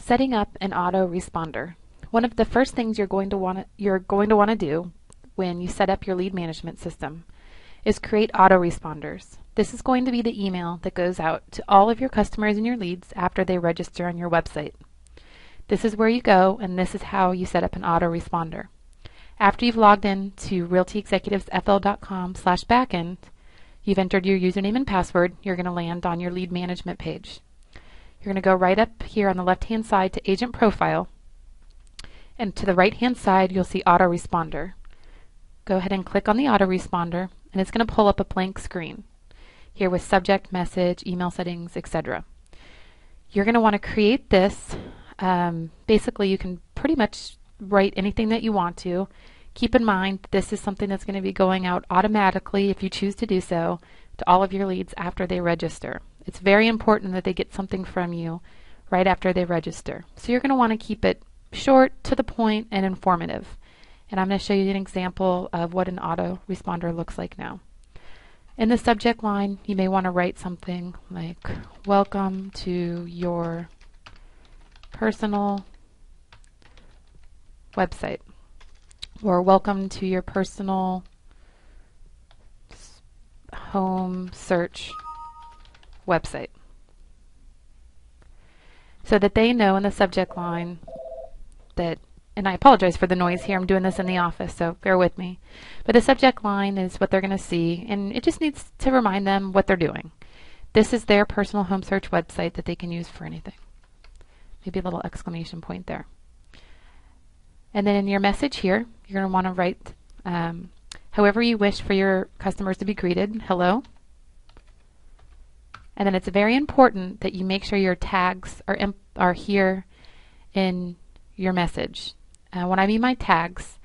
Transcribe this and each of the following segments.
Setting up an autoresponder. One of the first things you're going to want to do when you set up your lead management system is create autoresponders. This is going to be the email that goes out to all of your customers and your leads after they register on your website. This is where you go, and this is how you set up an autoresponder. After you've logged in to realtyexecutivesfl.com/backend, you've entered your username and password, you're going to land on your lead management page. You're going to go right up here on the left-hand side to Agent Profile, and to the right-hand side you'll see Autoresponder. Go ahead and click on the autoresponder, and it's going to pull up a blank screen here with subject, message, email settings, etc. You're going to want to create this. Basically, you can pretty much write anything that you want to. Keep in mind, this is something that's going to be going out automatically, if you choose to do so, to all of your leads after they register. It's very important that they get something from you right after they register. So you're going to want to keep it short, to the point, and informative. And I'm going to show you an example of what an autoresponder looks like now. In the subject line, you may want to write something like, "Welcome to your personal website," or "Welcome to your personal home search website," so that they know in the subject line that, and I apologize for the noise here, I'm doing this in the office, so bear with me, but the subject line is what they're going to see, and it just needs to remind them what they're doing. This is their personal home search website that they can use for anything. Maybe a little exclamation point there. And then in your message here, you're going to want to write however you wish for your customers to be greeted. Hello. And then it's very important that you make sure your tags are here in your message. What I mean by tags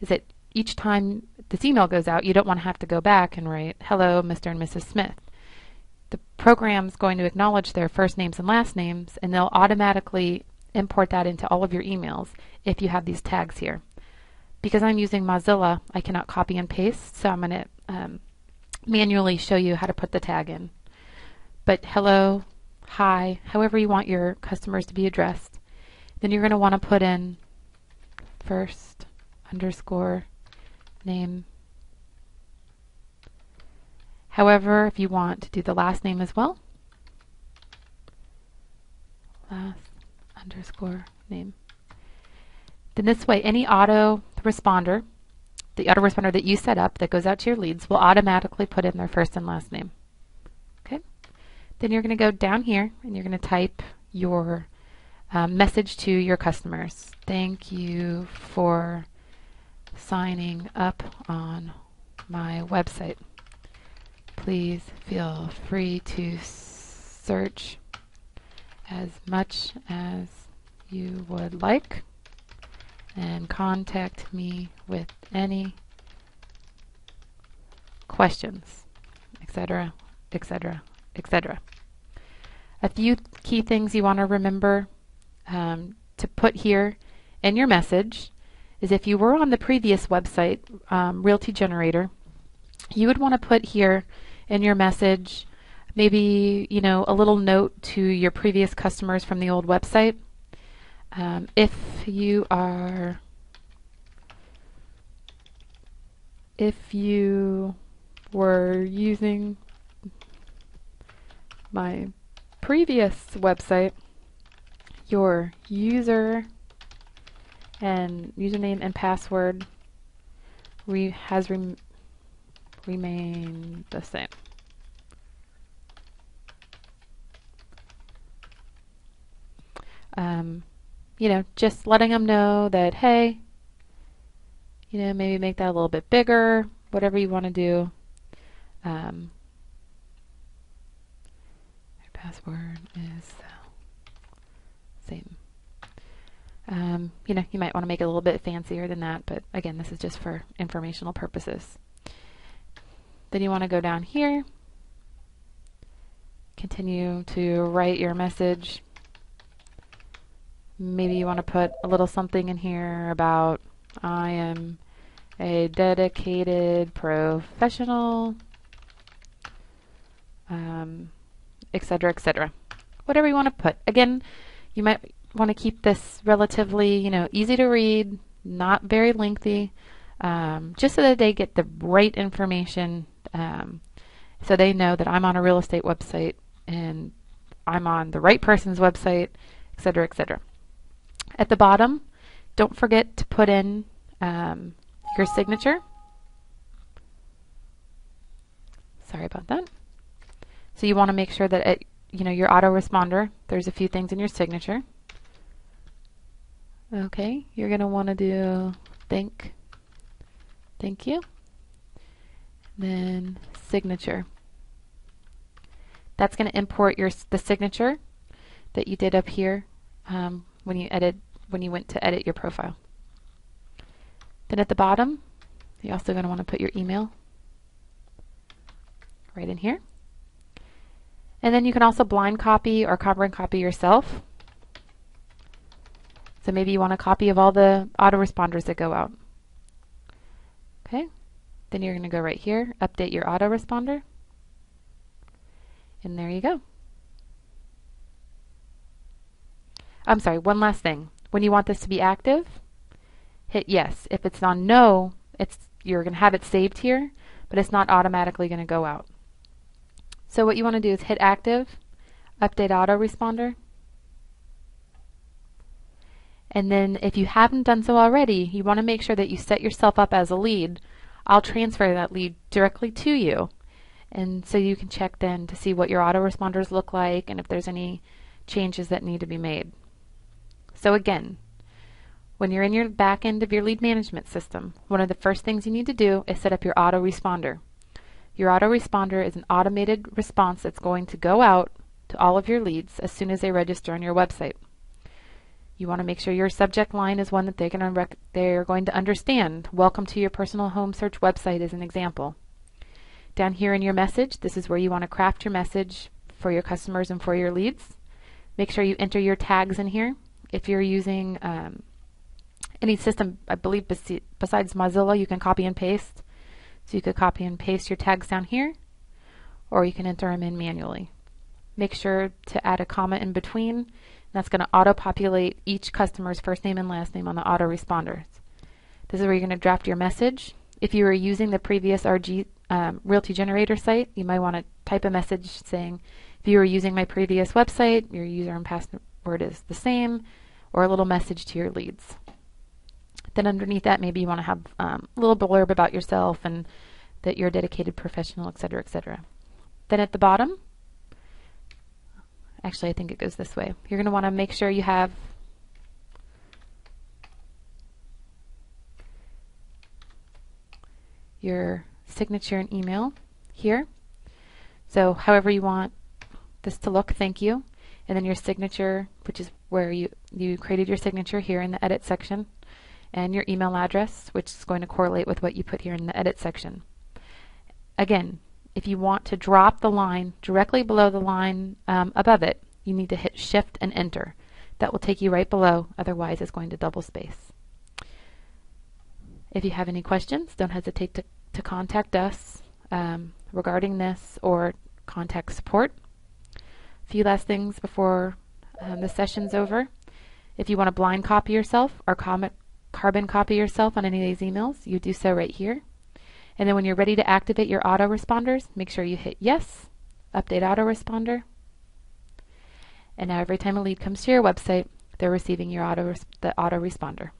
is that each time this email goes out, you don't want to have to go back and write, "Hello, Mr. and Mrs. Smith." The program's going to acknowledge their first names and last names, and they'll automatically import that into all of your emails if you have these tags here. Because I'm using Mozilla, I cannot copy and paste, so I'm going to manually show you how to put the tag in. But hello, hi, however you want your customers to be addressed. Then you're going to want to put in first underscore name. However, if you want to do the last name as well, last underscore name. Then this way, any autoresponder, the autoresponder that you set up that goes out to your leads, will automatically put in their first and last name. Okay. Then you're going to go down here and you're going to type your message to your customers. "Thank you for signing up on my website. Please feel free to search as much as you would like and contact me with any questions," etc., etc., etc. A few key things you want to remember to put here in your message is, if you were on the previous website, Realty Generator, you would want to put here in your message maybe, a little note to your previous customers from the old website. If you were using my previous website, your username and password has remained the same. Just letting them know that, hey, maybe make that a little bit bigger, whatever you want to do. Your password is the same. You might want to make it a little bit fancier than that, but again, this is just for informational purposes. Then you want to go down here, continue to write your message. Maybe you want to put a little something in here about, "I am a dedicated professional," etc., etc. Whatever you want to put. Again, you might want to keep this relatively, easy to read, not very lengthy, just so that they get the right information, so they know that I'm on a real estate website and I'm on the right person's website, etc., etc. At the bottom, don't forget to put in your signature. Sorry about that. So you want to make sure that your autoresponder, there's a few things in your signature. Okay, you're going to want to do thank you, then signature. That's going to import the signature that you did up here when you went to edit your profile. Then at the bottom, you're also going to want to put your email right in here. And then you can also blind copy or carbon copy yourself. So maybe you want a copy of all the autoresponders that go out. Okay, then you're going to go right here, update your autoresponder, and there you go. I'm sorry, one last thing. When you want this to be active, hit yes. If it's on no, you're going to have it saved here, but it's not automatically going to go out. So what you want to do is hit active, update autoresponder, and then if you haven't done so already, you want to make sure that you set yourself up as a lead. I'll transfer that lead directly to you, and so you can check then to see what your autoresponders look like and if there's any changes that need to be made. So again, when you're in your back end of your lead management system, one of the first things you need to do is set up your autoresponder. Your autoresponder is an automated response that's going to go out to all of your leads as soon as they register on your website. You want to make sure your subject line is one that they're going to understand. Welcome to your personal home search website is an example. Down here in your message, this is where you want to craft your message for your customers and for your leads. Make sure you enter your tags in here. If you're using any system, I believe besides Mozilla, you can copy and paste. So you could copy and paste your tags down here, or you can enter them in manually. Make sure to add a comma in between. That's going to auto-populate each customer's first name and last name on the autoresponders. This is where you're going to draft your message. If you were using the previous RG Realty Generator site, you might want to type a message saying, if you were using my previous website, your user and password is the same, or a little message to your leads. Then underneath that, maybe you want to have a little blurb about yourself and that you're a dedicated professional, etc., etc. Then at the bottom, actually I think it goes this way. You're going to want to make sure you have your signature and email here. So however you want this to look, thank you. And then your signature, which is where you created your signature here in the edit section, and your email address, which is going to correlate with what you put here in the edit section. Again, if you want to drop the line directly below the line above it, you need to hit Shift and Enter. That will take you right below, otherwise it's going to double space. If you have any questions, don't hesitate to contact us regarding this or contact support. A few last things before the session's over. If you want to blind copy yourself or carbon copy yourself on any of these emails, you do so right here. And then when you're ready to activate your autoresponders, make sure you hit yes, update autoresponder. And now every time a lead comes to your website, they're receiving the autoresponder.